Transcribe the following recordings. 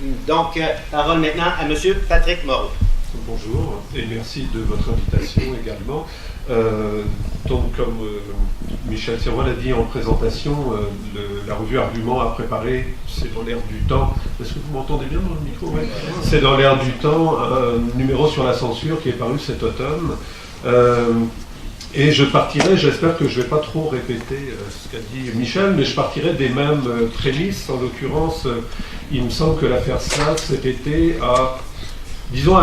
Donc, parole maintenant à M. Patrick Moreau. Bonjour et merci de votre invitation également. Donc, comme Michel Sirois l'a dit en présentation, la revue Argument a préparé, c'est dans l'air du temps, est-ce que vous m'entendez bien dans le micro? Ouais. C'est dans l'air du temps, un numéro sur la censure qui est paru cet automne. Et je partirai, j'espère que je ne vais pas trop répéter ce qu'a dit Michel, mais je partirai des mêmes prémices. En l'occurrence, il me semble que l'affaire Slav cet été a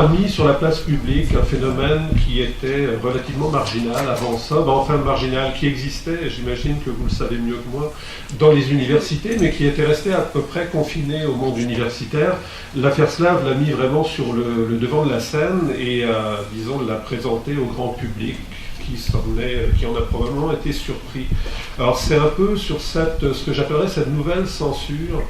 mis sur la place publique un phénomène qui était relativement marginal avant ça, enfin marginal, qui existait, j'imagine que vous le savez mieux que moi, dans les universités, mais qui était resté à peu près confiné au monde universitaire. L'affaire Slav l'a mis vraiment sur le devant de la scène et l'a présenté au grand public, qui en a probablement été surpris. Alors c'est un peu sur ce que j'appellerais cette nouvelle censure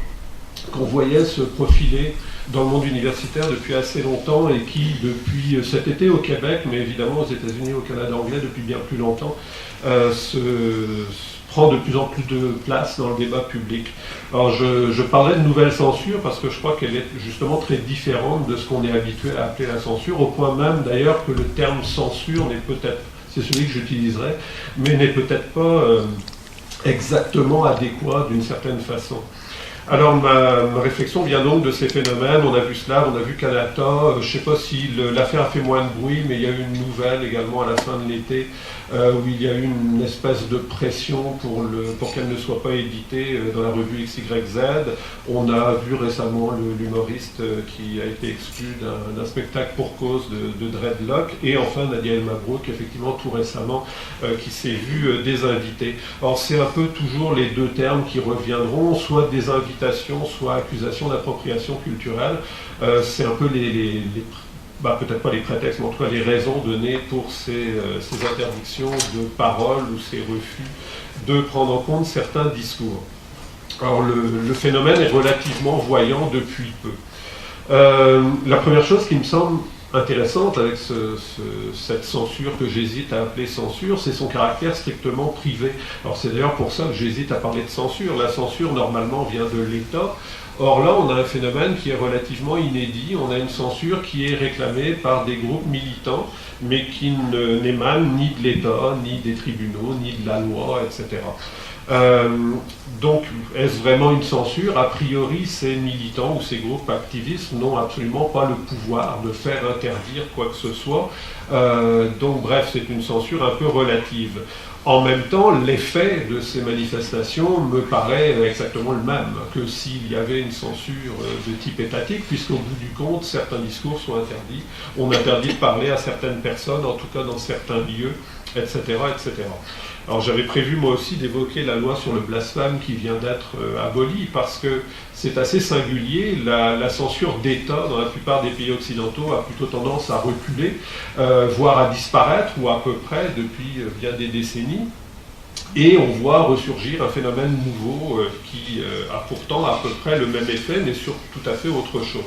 qu'on voyait se profiler dans le monde universitaire depuis assez longtemps et qui, depuis cet été au Québec, mais évidemment aux États-Unis et au Canada anglais depuis bien plus longtemps, prend de plus en plus de place dans le débat public. Alors je parlais de nouvelle censure parce que je crois qu'elle est justement très différente de ce qu'on est habitué à appeler la censure, au point même d'ailleurs que le terme censure n'est peut-être, c'est celui que j'utiliserai, mais n'est peut-être pas exactement adéquat d'une certaine façon. Alors ma réflexion vient donc de ces phénomènes. On a vu cela, on a vu Canada. Je ne sais pas si l'affaire a fait moins de bruit, mais il y a eu une nouvelle également à la fin de l'été où il y a eu une espèce de pression pour qu'elle ne soit pas éditée dans la revue XYZ. On a vu récemment l'humoriste qui a été exclu d'un spectacle pour cause de dreadlock. Et enfin Nadia El Mabrouk, effectivement tout récemment, qui s'est vue désinvitée. Alors c'est un peu toujours les deux termes qui reviendront, soit désinvitation, soit accusation d'appropriation culturelle. C'est un peu peut-être pas les prétextes, mais en tout cas les raisons données pour ces interdictions de parole ou ces refus de prendre en compte certains discours. Alors le phénomène est relativement voyant depuis peu. La première chose qui me semble intéressante avec cette censure que j'hésite à appeler censure, c'est son caractère strictement privé. Alors c'est d'ailleurs pour ça que j'hésite à parler de censure. La censure normalement vient de l'État. Or là, on a un phénomène qui est relativement inédit. On a une censure qui est réclamée par des groupes militants, mais qui n'émane ni de l'État, ni des tribunaux, ni de la loi, etc. Donc, est-ce vraiment une censure? A priori, ces militants ou ces groupes activistes n'ont absolument pas le pouvoir de faire interdire quoi que ce soit. Donc, bref, c'est une censure un peu relative. En même temps, l'effet de ces manifestations me paraît exactement le même que s'il y avait une censure de type étatique, puisqu'au bout du compte, certains discours sont interdits. On interdit de parler à certaines personnes, en tout cas dans certains lieux, etc., etc. Alors j'avais prévu moi aussi d'évoquer la loi sur le blasphème qui vient d'être abolie, parce que c'est assez singulier. La censure d'État dans la plupart des pays occidentaux a plutôt tendance à reculer, voire à disparaître, ou à peu près depuis bien des décennies. Et on voit ressurgir un phénomène nouveau qui a pourtant à peu près le même effet, mais sur tout à fait autre chose.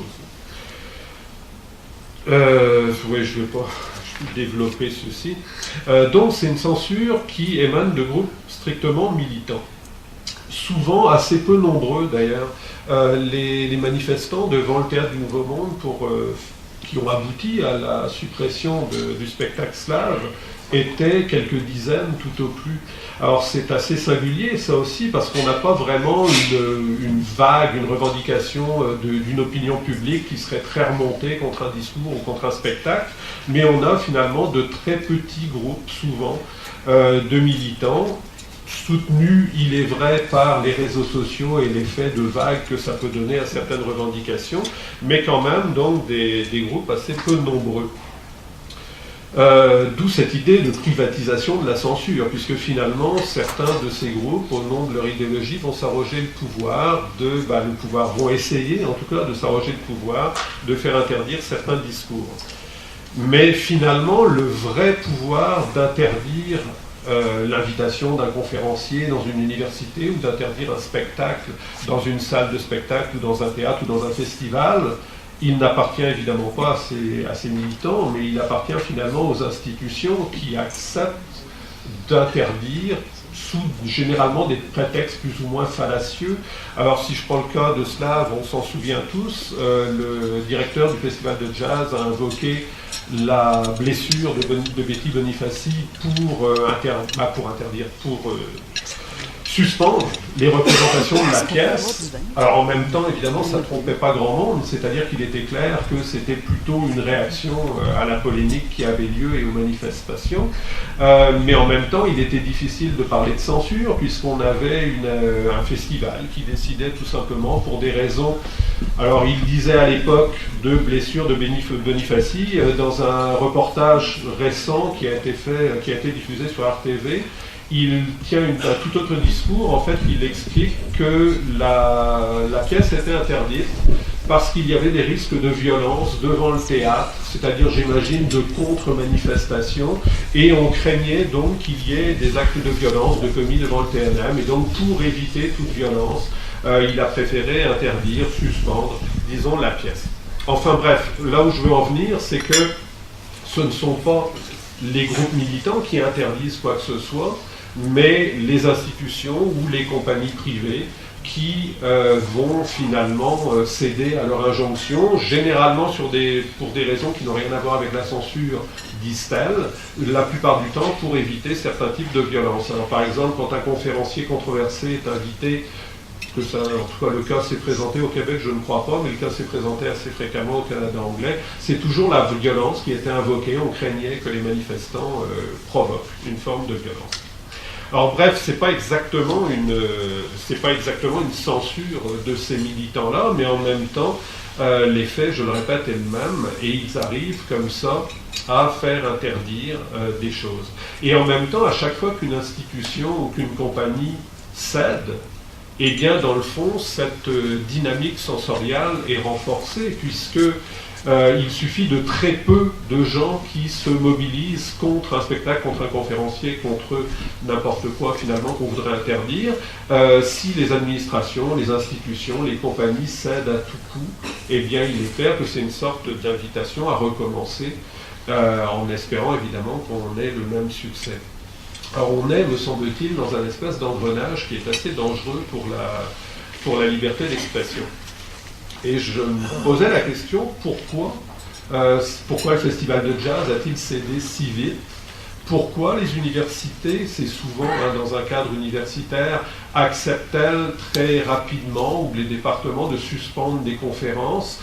Oui, je ne vais pas développer ceci. Donc c'est une censure qui émane de groupes strictement militants. Souvent assez peu nombreux d'ailleurs. Les manifestants devant le Théâtre du Nouveau Monde qui ont abouti à la suppression du spectacle Slav étaient quelques dizaines tout au plus. Alors c'est assez singulier ça aussi parce qu'on n'a pas vraiment une vague, une revendication d'une opinion publique qui serait très remontée contre un discours ou contre un spectacle, mais on a finalement de très petits groupes souvent de militants soutenus, il est vrai, par les réseaux sociaux et l'effet de vague que ça peut donner à certaines revendications, mais quand même donc des groupes assez peu nombreux. D'où cette idée de privatisation de la censure, puisque finalement certains de ces groupes, au nom de leur idéologie, vont s'arroger le pouvoir vont essayer en tout cas de s'arroger le pouvoir de faire interdire certains discours. Mais finalement, le vrai pouvoir d'interdire l'invitation d'un conférencier dans une université ou d'interdire un spectacle dans une salle de spectacle ou dans un théâtre ou dans un festival, il n'appartient évidemment pas à ces militants, mais il appartient finalement aux institutions qui acceptent d'interdire sous généralement des prétextes plus ou moins fallacieux. Alors si je prends le cas de Slav, on s'en souvient tous, le directeur du festival de jazz a invoqué la blessure de Betty Bonifaci pour suspendre les représentations de la pièce. Alors en même temps, évidemment, ça ne trompait pas grand monde, c'est-à-dire qu'il était clair que c'était plutôt une réaction à la polémique qui avait lieu et aux manifestations. Mais en même temps, il était difficile de parler de censure, puisqu'on avait un festival qui décidait tout simplement pour des raisons. Alors il disait à l'époque de blessure de Bonifaci, dans un reportage récent qui a été diffusé sur RTV, il tient un tout autre discours. En fait, il explique que la pièce était interdite parce qu'il y avait des risques de violence devant le théâtre, c'est-à-dire, j'imagine, de contre-manifestations, et on craignait donc qu'il y ait des actes de violence commis devant le TNM, et donc pour éviter toute violence, il a préféré interdire, suspendre, disons, la pièce. Enfin bref, là où je veux en venir, c'est que ce ne sont pas les groupes militants qui interdisent quoi que ce soit, mais les institutions ou les compagnies privées qui vont finalement céder à leur injonction, généralement pour des raisons qui n'ont rien à voir avec la censure, disent-elles, la plupart du temps pour éviter certains types de violences. Alors par exemple, quand un conférencier controversé est invité, que ça, en tout cas le cas s'est présenté au Québec, je ne crois pas, mais le cas s'est présenté assez fréquemment au Canada anglais, c'est toujours la violence qui était invoquée. On craignait que les manifestants provoquent une forme de violence. Alors bref, c'est pas exactement une censure de ces militants-là, mais en même temps, les faits, je le répète, est le même, et ils arrivent comme ça à faire interdire des choses. Et en même temps, à chaque fois qu'une institution ou qu'une compagnie cède, eh bien, dans le fond, cette dynamique sensoriale est renforcée, puisque il suffit de très peu de gens qui se mobilisent contre un spectacle, contre un conférencier, contre n'importe quoi finalement qu'on voudrait interdire. Si les administrations, les institutions, les compagnies cèdent à tout coup, eh bien il est clair que c'est une sorte d'invitation à recommencer, en espérant évidemment qu'on ait le même succès. Alors on est, me semble-t-il, dans un espèce d'engrenage qui est assez dangereux pour la liberté d'expression. Et je me posais la question, pourquoi le festival de jazz a-t-il cédé si vite? Pourquoi les universités, c'est souvent dans un cadre universitaire, acceptent-elles très rapidement, ou les départements, de suspendre des conférences?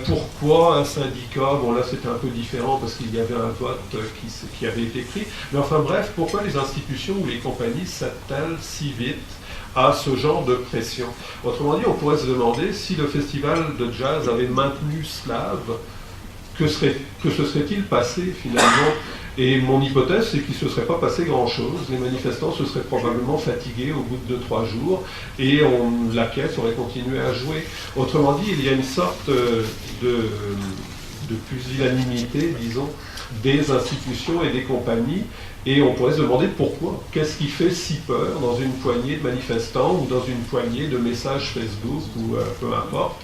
Pourquoi un syndicat, bon là c'était un peu différent parce qu'il y avait un vote qui avait été pris, mais enfin bref, pourquoi les institutions ou les compagnies cèdent-elles si vite à ce genre de pression? Autrement dit, on pourrait se demander si le festival de jazz avait maintenu Slav, que se serait-il passé finalement? Et mon hypothèse, c'est qu'il ne se serait pas passé grand-chose. Les manifestants se seraient probablement fatigués au bout de 2-3 jours et la pièce aurait continué à jouer. Autrement dit, il y a une sorte de pusillanimité, disons, des institutions et des compagnies. Et on pourrait se demander pourquoi. Qu'est-ce qui fait si peur dans une poignée de manifestants ou dans une poignée de messages Facebook ou peu importe,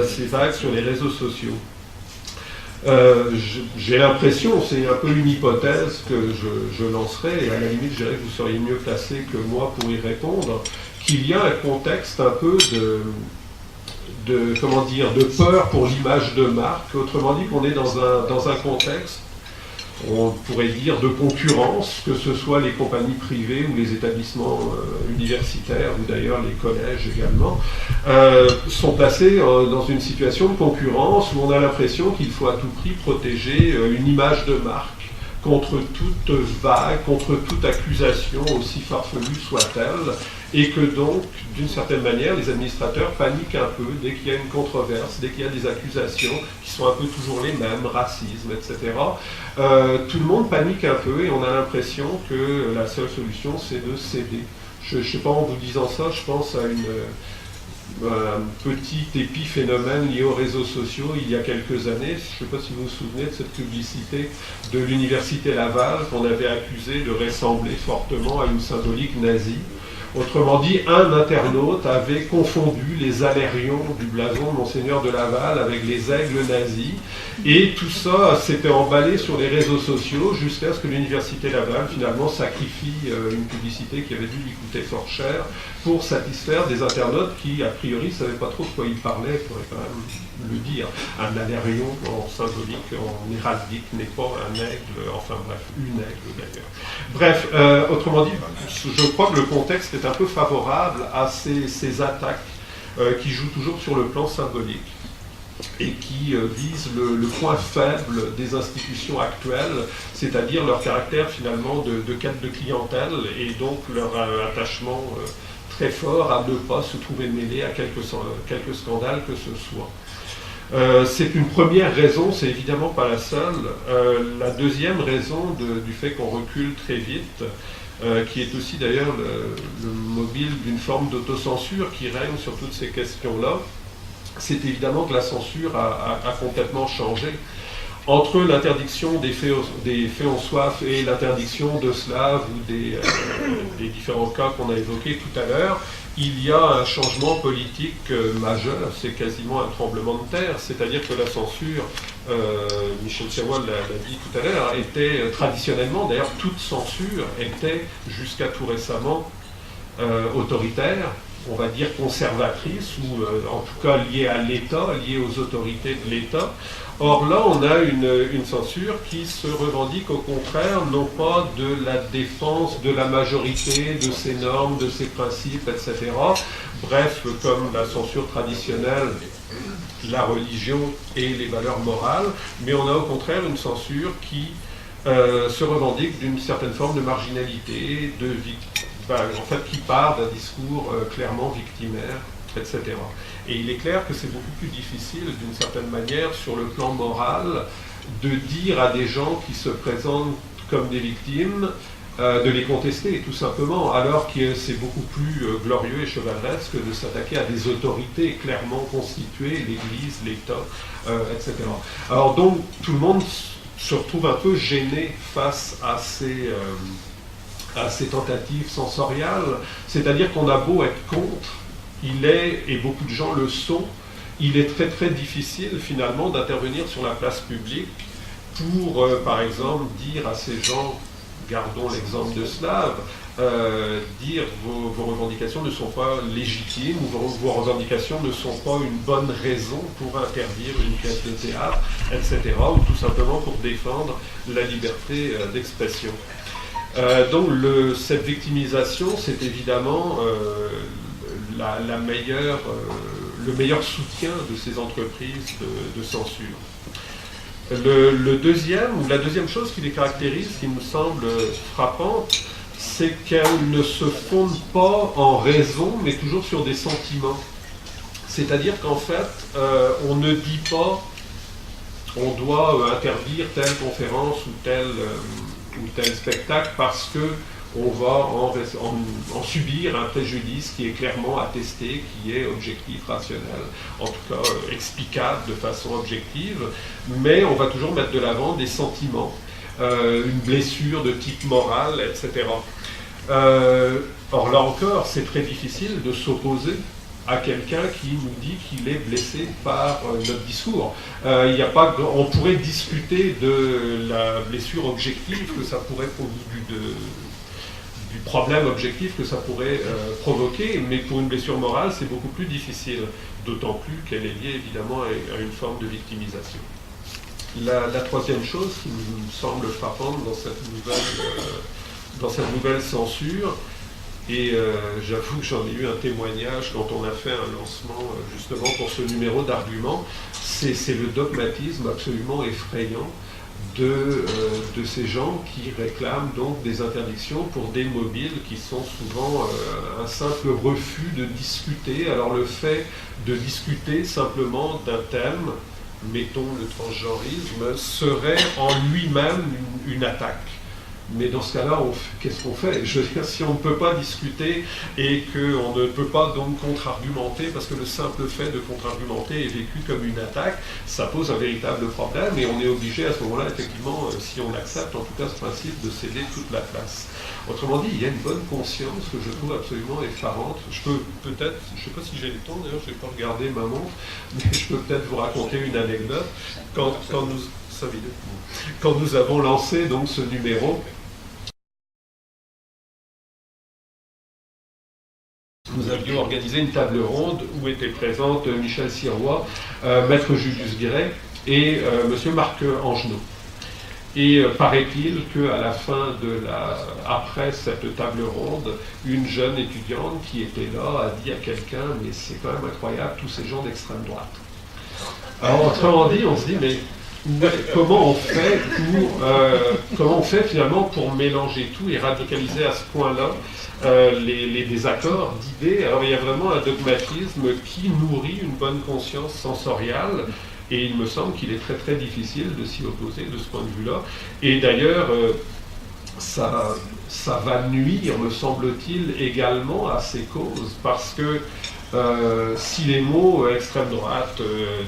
ces actes sur les réseaux sociaux? J'ai l'impression, c'est un peu une hypothèse que je lancerai, et à la limite je dirais que vous seriez mieux placé que moi pour y répondre, qu'il y a un contexte un peu de peur pour l'image de marque. Autrement dit, qu'on est dans un contexte, on pourrait dire, de concurrence, que ce soit les compagnies privées ou les établissements universitaires, ou d'ailleurs les collèges également, sont placés dans une situation de concurrence où on a l'impression qu'il faut à tout prix protéger une image de marque contre toute vague, contre toute accusation, aussi farfelue soit-elle, et que donc, d'une certaine manière, les administrateurs paniquent un peu dès qu'il y a une controverse, dès qu'il y a des accusations qui sont un peu toujours les mêmes, racisme, etc. Tout le monde panique un peu et on a l'impression que la seule solution, c'est de céder. Je ne sais pas, en vous disant ça, je pense à un petit épiphénomène lié aux réseaux sociaux il y a quelques années. Je ne sais pas si vous vous souvenez de cette publicité de l'université Laval qu'on avait accusé de ressembler fortement à une symbolique nazie. Autrement dit, un internaute avait confondu les alérions du blason de Monseigneur de Laval avec les aigles nazis, et tout ça s'était emballé sur les réseaux sociaux jusqu'à ce que l'Université Laval finalement sacrifie une publicité qui avait dû lui coûter fort cher pour satisfaire des internautes qui, a priori, ne savaient pas trop de quoi ils parlaient, il faudrait quand même le dire. Un alérion en symbolique, en héraldique, n'est pas un aigle, enfin bref, une aigle d'ailleurs. Bref, autrement dit, je crois que le contexte est un peu favorable à ces attaques qui jouent toujours sur le plan symbolique et qui visent le point faible des institutions actuelles, c'est-à-dire leur caractère finalement de quête de clientèle et donc leur attachement très fort à ne pas se trouver mêlé à quelques scandales que ce soit. C'est une première raison, c'est évidemment pas la seule. La deuxième raison du fait qu'on recule très vite, qui est aussi d'ailleurs le mobile d'une forme d'autocensure qui règne sur toutes ces questions-là, c'est évidemment que la censure a complètement changé. Entre l'interdiction des faits en soif et l'interdiction de Slav ou des différents cas qu'on a évoqués tout à l'heure, il y a un changement politique majeur, c'est quasiment un tremblement de terre, c'est-à-dire que la censure, Michel Servois l'a dit tout à l'heure, était traditionnellement, d'ailleurs toute censure était jusqu'à tout récemment autoritaire, on va dire conservatrice, ou en tout cas liée à l'État, liée aux autorités de l'État. Or là, on a une censure qui se revendique au contraire, non pas de la défense de la majorité, de ses normes, de ses principes, etc. Bref, comme la censure traditionnelle, la religion et les valeurs morales, mais on a au contraire une censure qui se revendique d'une certaine forme de marginalité, en fait, qui part d'un discours clairement victimaire, etc. Et il est clair que c'est beaucoup plus difficile, d'une certaine manière, sur le plan moral, de dire à des gens qui se présentent comme des victimes, de les contester, tout simplement, alors que c'est beaucoup plus glorieux et chevaleresque de s'attaquer à des autorités clairement constituées, l'Église, l'État, etc. Alors donc, tout le monde se retrouve un peu gêné face à ces tentatives sensoriales, c'est-à-dire qu'on a beau être contre, il est, et beaucoup de gens le sont, il est très très difficile finalement d'intervenir sur la place publique pour, par exemple, dire à ces gens, gardons l'exemple de Slav, dire vos revendications ne sont pas légitimes ou vos revendications ne sont pas une bonne raison pour interdire une pièce de théâtre, etc. ou tout simplement pour défendre la liberté d'expression. Donc cette victimisation, c'est évidemment le meilleur soutien de ces entreprises de censure. La deuxième chose qui les caractérise, qui me semble frappante, c'est qu'elles ne se fondent pas en raison, mais toujours sur des sentiments. C'est-à-dire qu'en fait, on ne dit pas on doit interdire telle conférence ou tel spectacle parce que on va en subir un préjudice qui est clairement attesté, qui est objectif, rationnel, en tout cas explicable de façon objective, mais on va toujours mettre de l'avant des sentiments, une blessure de type moral, etc. Or là encore, c'est très difficile de s'opposer à quelqu'un qui nous dit qu'il est blessé par notre discours. On pourrait discuter de la blessure objective que ça pourrait du problème objectif que ça pourrait provoquer, mais pour une blessure morale, c'est beaucoup plus difficile, d'autant plus qu'elle est liée évidemment à une forme de victimisation. La troisième chose qui me semble frappante dans cette nouvelle censure, et j'avoue que j'en ai eu un témoignage quand on a fait un lancement justement pour ce numéro d'arguments, c'est le dogmatisme absolument effrayant de ces gens qui réclament donc des interdictions pour des mobiles qui sont souvent un simple refus de discuter. Alors le fait de discuter simplement d'un thème, mettons le transgenrisme, serait en lui-même une attaque. Mais dans ce cas-là, qu'est-ce qu'on fait? Je veux dire, si on ne peut pas discuter et qu'on ne peut pas donc contre-argumenter, parce que le simple fait de contre-argumenter est vécu comme une attaque, ça pose un véritable problème et on est obligé à ce moment-là, effectivement, si on accepte en tout cas ce principe, de céder toute la place. Autrement dit, il y a une bonne conscience que je trouve absolument effarante. Je peux peut-être, je ne sais pas si j'ai le temps d'ailleurs, je n'ai pas regardé ma montre, mais je peux peut-être vous raconter une anecdote. Quand nous avons lancé donc ce numéro, nous avions organisé une table ronde où étaient présentes Michel Sirois, Maître Julius Gray et Monsieur Marc Angenot. Et paraît-il qu'à la fin après cette table ronde, une jeune étudiante qui était là a dit à quelqu'un « mais c'est quand même incroyable, tous ces gens d'extrême droite ». Alors autrement dit, on se dit « mais comment on fait finalement pour mélanger tout et radicaliser à ce point-là les désaccords d'idées ?» Alors il y a vraiment un dogmatisme qui nourrit une bonne conscience sensoriale. Et il me semble qu'il est très très difficile de s'y opposer de ce point de vue-là. Et d'ailleurs, ça va nuire, me semble-t-il, également à ces causes, parce que si les mots extrême droite,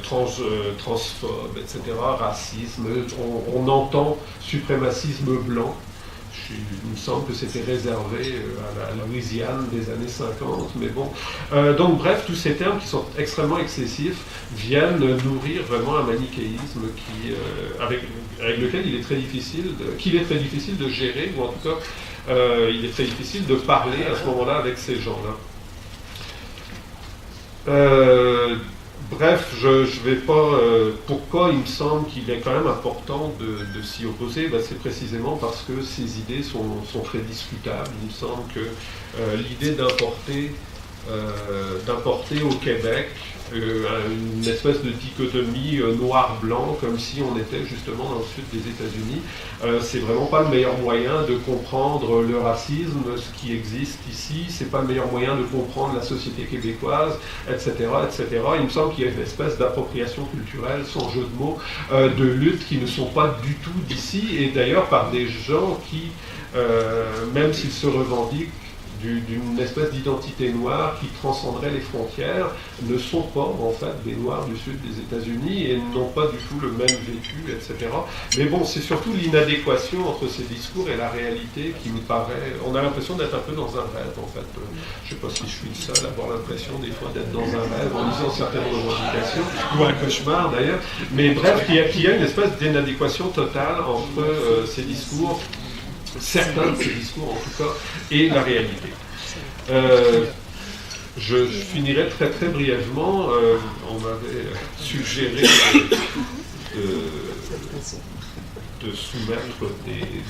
transphobe, etc., racisme, on entend suprémacisme blanc. Il me semble que c'était réservé à la Louisiane des années 50, mais bon. Donc bref, tous ces termes qui sont extrêmement excessifs viennent nourrir vraiment un manichéisme avec lequel il est très difficile de gérer, ou en tout cas, il est très difficile de parler à ce moment-là avec ces gens-là. Bref, je ne vais pas... pourquoi il me semble qu'il est quand même important de s'y opposer? C'est précisément parce que ces idées sont très discutables. Il me semble que l'idée d'importer au Québec une espèce de dichotomie noir-blanc, comme si on était justement dans le sud des États-Unis, c'est vraiment pas le meilleur moyen de comprendre le racisme, ce qui existe ici, c'est pas le meilleur moyen de comprendre la société québécoise, etc., etc. Il me semble qu'il y a une espèce d'appropriation culturelle, sans jeu de mots, de luttes qui ne sont pas du tout d'ici, et d'ailleurs par des gens qui, même s'ils se revendiquent d'une espèce d'identité noire qui transcenderait les frontières, ne sont pas en fait des Noirs du sud des États-Unis et n'ont pas du tout le même vécu, etc. Mais bon, c'est surtout l'inadéquation entre ces discours et la réalité qui me paraît... On a l'impression d'être un peu dans un rêve, en fait. Je ne sais pas si je suis le seul à avoir l'impression des fois d'être dans un rêve en lisant certaines revendications, ou un cauchemar d'ailleurs. Mais bref, il y a une espèce d'inadéquation totale entre ces discours, certains de ces discours en tout cas, et la réalité. Je finirai très très brièvement. On m'avait suggéré de soumettre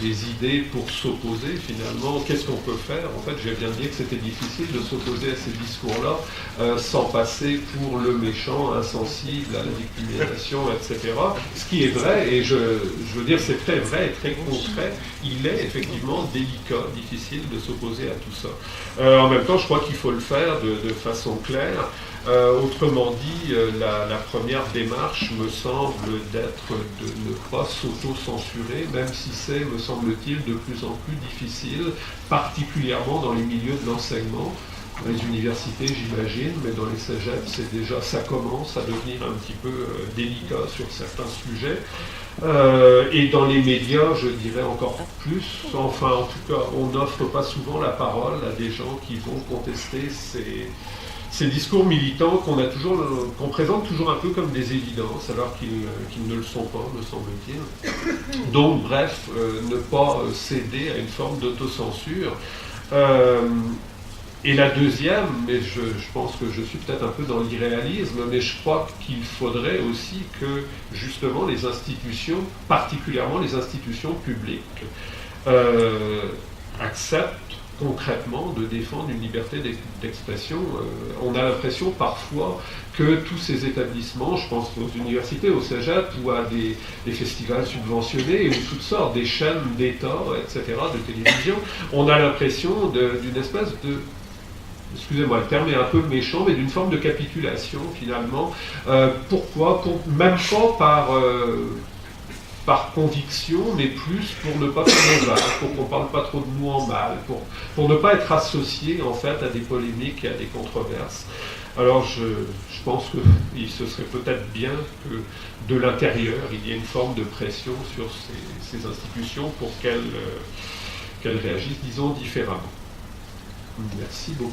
des idées pour s'opposer finalement. Qu'est-ce qu'on peut faire? En fait, je viens de dire que c'était difficile de s'opposer à ces discours-là sans passer pour le méchant, insensible à la victimisation, etc. Ce qui est vrai, et je veux dire c'est très vrai et très concret, il est effectivement délicat, difficile de s'opposer à tout ça. En même temps, je crois qu'il faut le faire de façon claire. Autrement dit, la première démarche me semble d'être de ne pas s'auto-censurer, même si c'est, me semble-t-il, de plus en plus difficile, particulièrement dans les milieux de l'enseignement, dans les universités j'imagine, mais dans les cégeps, ça commence à devenir un petit peu délicat sur certains sujets. Et dans les médias, je dirais encore plus, enfin en tout cas, on n'offre pas souvent la parole à des gens qui vont contester ces discours militants qu'on présente toujours un peu comme des évidences, alors qu'ils ne le sont pas, me semble-t-il. Donc, bref, ne pas céder à une forme d'autocensure. Et la deuxième, mais je pense que je suis peut-être un peu dans l'irréalisme, mais je crois qu'il faudrait aussi que, justement, les institutions, particulièrement les institutions publiques, acceptent concrètement de défendre une liberté d'expression. On a l'impression parfois que tous ces établissements, je pense aux universités, au cégep ou à des festivals subventionnés ou toutes sortes, des chaînes d'État, etc., de télévision, on a l'impression d'une espèce de... Excusez-moi, le terme est un peu méchant, mais d'une forme de capitulation finalement. Pourquoi? Même pas par conviction, mais plus pour ne pas faire de mal, pour qu'on ne parle pas trop de nous en mal, pour ne pas être associé en fait à des polémiques et à des controverses. Alors je pense que ce serait peut-être bien que de l'intérieur, il y ait une forme de pression sur ces institutions pour qu'elles réagissent, disons, différemment. Merci beaucoup.